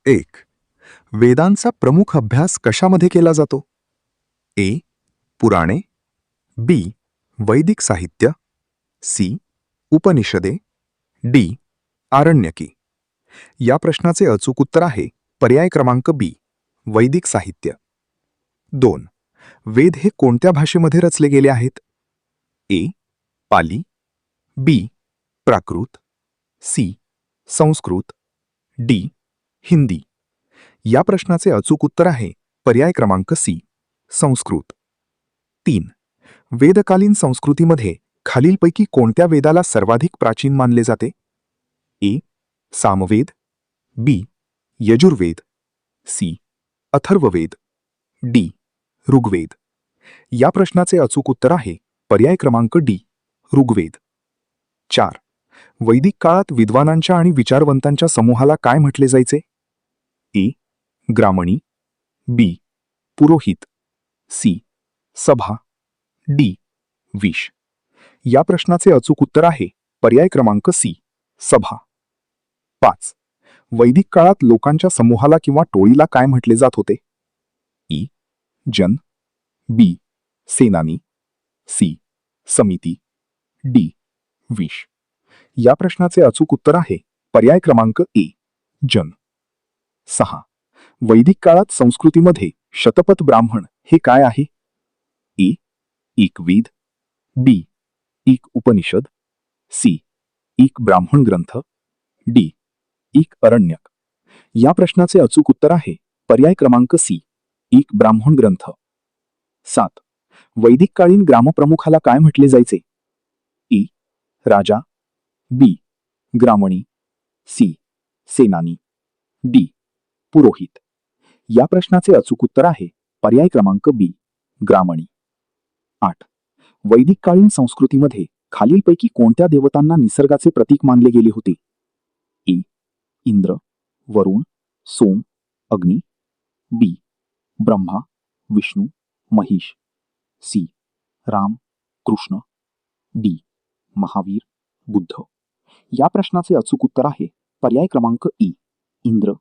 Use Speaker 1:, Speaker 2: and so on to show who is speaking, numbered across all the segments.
Speaker 1: एक. वेदांचा प्रमुख अभ्यास कशामध्ये केला जातो? ए. पुराणे. बी. वैदिक साहित्य. सी. उपनिषदे. डी. आरण्यकी. या प्रश्नाचे अचूक उत्तर आहे पर्याय क्रमांक बी. वैदिक साहित्य. 2. वेद हे कोणत्या भाषेमध्ये रचले गेले आहेत? ए. पाली. बी. प्राकृत. सी. संस्कृत. डी. हिंदी. या प्रश्नाचे अचूक उत्तर आहे पर्याय क्रमांक सी. संस्कृत. 3. वेदकालीन संस्कृतीमध्ये खालीलपैकी कोणत्या वेदाला सर्वाधिक प्राचीन मानले जाते? ए. सामवेद. बी. यजुर्वेद. सी. अथर्ववेद. डी. ऋग्वेद. या प्रश्नाचे अचूक उत्तर आहे पर्याय क्रमांक डी. ऋग्वेद. 4. वैदिक काळात विद्वानांच्या आणि विचारवंतांच्या समूहाला काय म्हटले जायचे? ए. ग्रामणी. बी. पुरोहित. सी. सभा. डी. विश. या प्रश्नाचे अचूक उत्तर आहे पर्याय क्रमांक सी. सभा. 5. वैदिक काळात लोकांच्या समूहाला किंवा टोळीला काय म्हटले जात होते? ई. जन. बी. सेनानी. सी. समिती. डी. विश. या प्रश्नाचे अचूक उत्तर आहे पर्याय क्रमांक ए. जन. 6. वैदिक काळात संस्कृतीमध्ये शतपथ ब्राह्मण हे काय आहे? ए. एक वेद. बी. एक उपनिषद. सी. एक ब्राह्मण ग्रंथ. डी. एक अरण्यक. या प्रश्नाचे अचूक उत्तर आहे पर्याय क्रमांक सी. एक ब्राह्मण ग्रंथ. 7. वैदिक कालीन ग्रामप्रमुखाला काय म्हटले जायचे? ए. राजा. बी. ग्रामणी. सी. सेनानी. डी. पुरोहित. या प्रश्नाचे अचूक उत्तर आहे पर्याय क्रमांक बी. ग्रामणी. 8. वैदिक कालीन संस्कृतीमध्ये खालीलपैकी कोणत्या देवतांना निसर्गाचे प्रतीक मानले गेले होते? ए. इंद्र. वरुण. सोम. अग्नी. बी. ब्रह्मा. विष्णू. महेश. सी. राम. कृष्ण. डी. महावीर. बुद्ध. या प्रश्नाचे अचूक उत्तर आहे पर्याय क्रमांक ई. इंद्र.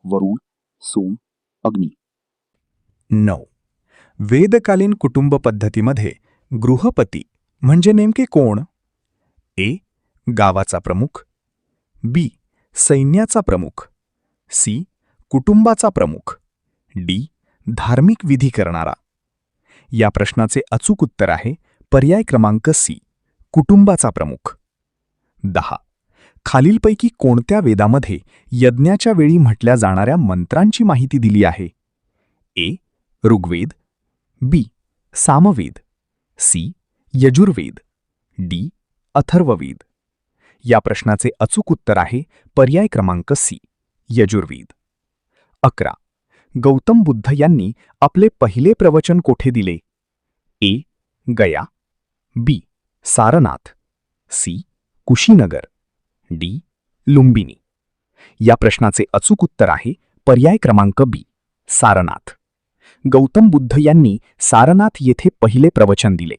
Speaker 1: वरुण. सोम. अग्नी. 9. वेदकालीन कुटुंब पद्धतीमध्ये गृहपती म्हणजे नेमके कोण? ए. गावाचा प्रमुख. बी. सैन्याचा प्रमुख. सी. कुटुंबाचा प्रमुख. डी. धार्मिक विधी करणारा. या प्रश्नाचे अचूक उत्तर आहे पर्याय क्रमांक सी. कुटुंबाचा प्रमुख. 10. खालीलपैकी कोणत्या वेदामध्ये यज्ञाच्या वेळी म्हटल्या जाणाऱ्या मंत्रांची माहिती दिली आहे? ए. ऋग्वेद. बी. सामवेद. सी. यजुर्वेद. डी. अथर्ववेद. या प्रश्नाचे अचूक उत्तर आहे पर्याय क्रमांक सी. यजुर्वेद. 11. गौतम बुद्ध यांनी आपले पहिले प्रवचन कोठे दिले? ए. गया. बी. सारनाथ. सी. कुशीनगर. डी. लुंबिनी. या प्रश्नाचे अचूक उत्तर आहे पर्याय क्रमांक बी. सारनाथ. गौतम बुद्ध यांनी सारनाथ येथे पहिले प्रवचन दिले.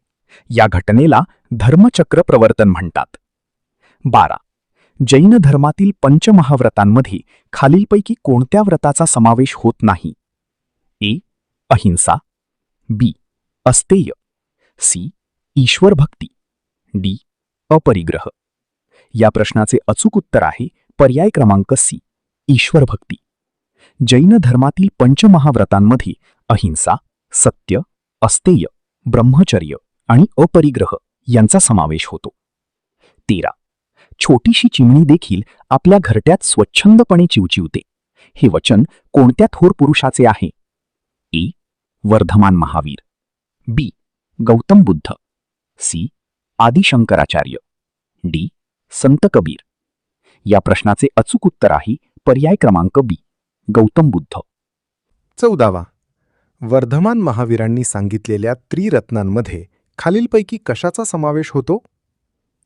Speaker 1: या घटनेला धर्मचक्र प्रवर्तन म्हणतात. 12. जैन धर्मातील पंचमहाव्रतांमध्ये खालीलपैकी कोणत्या व्रताचा समावेश होत नाही? ए. अहिंसा. बी. अस्तेय. सी. ईश्वर भक्ती. डी. अपरिग्रह. या प्रश्नाचे अचूक उत्तर आहे पर्याय क्रमांक सी. ईश्वर भक्ती. जैन धर्मातील पंचमहाव्रतांमध्ये अहिंसा, सत्य, अस्तेय, ब्रह्मचर्य आणि अपरिग्रह यांचा समावेश होतो. 13. छोटीशी चिमणी देखील आपल्या घरट्यात स्वच्छंदपणे चिवचिवते. हे वचन कोणत्या थोर पुरुषाचे आहे? ए. वर्धमान महावीर. बी. गौतम बुद्ध. सी. आदिशंकराचार्य. डी. संत कबीर. या प्रश्नाचे अचूक उत्तर आहे पर्याय क्रमांक बी. गौतम बुद्ध.
Speaker 2: 14. वर्धमान महावीरांनी सांगितलेल्या त्रिरत्नांमध्ये खालीलपैकी कशाचा समावेश होतो?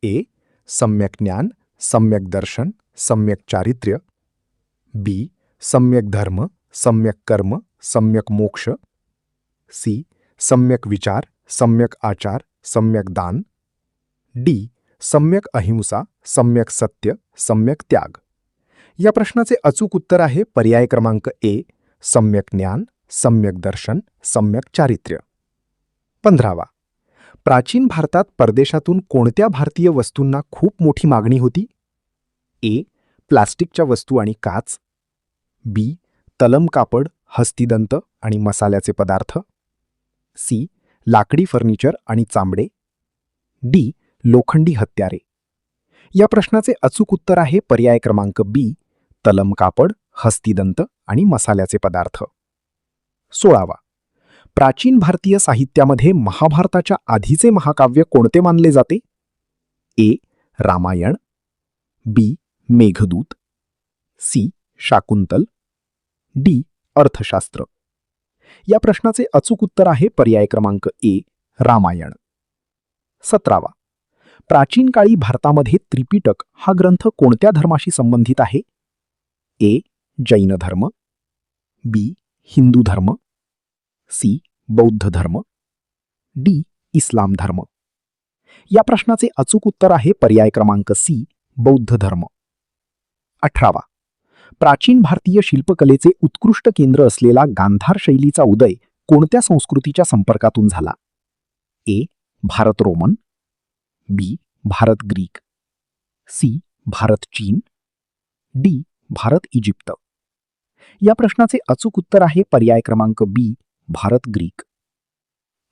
Speaker 2: ए. सम्यक ज्ञान, सम्यक दर्शन, सम्यक चारित्र्य. बी. सम्यक धर्म, सम्यक कर्म, सम्यक मोक्ष. सी. सम्यक विचार, सम्यक आचार, सम्यक दान. डी. सम्यक अहिंसा, सम्यक सत्य, सम्यक त्याग. या प्रश्नाचे अचूक उत्तर आहे पर्याय क्रमांक ए, सम्यक ज्ञान, सम्यक दर्शन, सम्यक चारित्र्य. 15वा. प्राचीन भारतात परदेशातून कोणत्या भारतीय वस्तूंना खूप मोठी मागणी होती? ए. प्लास्टिकच्या वस्तू आणि काच. बी. तलम कापड, हस्तिदंत आणि मसाल्याचे पदार्थ. सी. लाकडी फर्निचर आणि चामडे. डी. लोखंडी हत्यारे. या प्रश्नाचे अचूक उत्तर आहे पर्याय क्रमांक बी, तलम कापड, हस्तिदंत आणि मसाल्याचे पदार्थ. 16वा. प्राचीन भारतीय साहित्यामध्ये महाभारताच्या आधीचे महाकाव्य कोणते मानले जाते? ए. रामायण. बी. मेघदूत. सी. शाकुंतल. डी. अर्थशास्त्र. या प्रश्नाचे अचूक उत्तर आहे पर्याय क्रमांक ए, रामायण. 17वा. प्राचीन काळी भारतामध्ये त्रिपिटक हा ग्रंथ कोणत्या धर्माशी संबंधित आहे? ए. जैन धर्म. बी. हिंदू धर्म. सी. बौद्ध धर्म. डी. इस्लाम धर्म. या प्रश्नाचे अचूक उत्तर आहे पर्याय क्रमांक सी, बौद्ध धर्म. 18वा. प्राचीन भारतीय शिल्पकलेचे उत्कृष्ट केंद्र असलेला गांधार शैलीचा उदय कोणत्या संस्कृतीच्या संपर्कातून झाला? ए. भारत रोमन. बी. भारत ग्रीक. सी. भारत चीन. डी. भारत इजिप्त. या प्रश्नाचे अचूक उत्तर आहे पर्याय क्रमांक बी, भारत ग्रीक.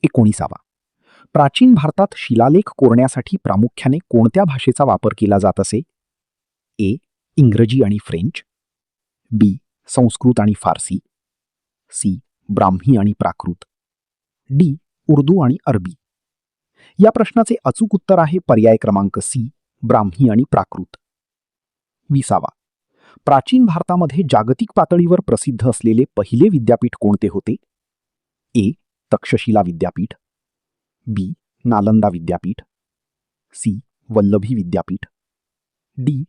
Speaker 2: 19वा. प्राचीन भारतात शिलालेख कोरण्यासाठी प्रामुख्याने कोणत्या भाषेचा वापर केला जात असे? ए. इंग्रजी आणि फ्रेंच. बी. संस्कृत आणि फारसी. सी. ब्राह्मी आणि प्राकृत. डी. उर्दू आणि अरबी. या प्रश्नाचे अचूक उत्तर आहे पर्याय क्रमांक सी, ब्राह्मी आणि प्राकृत. 20वा. प्राचीन भारतामध्ये जागतिक पातळीवर प्रसिद्ध असलेले पहिले विद्यापीठ कोणते होते? ए. तक्षशिला विद्यापीठ. बी. नालंदा विद्यापीठ. सी. वल्लभी विद्यापीठ. डी.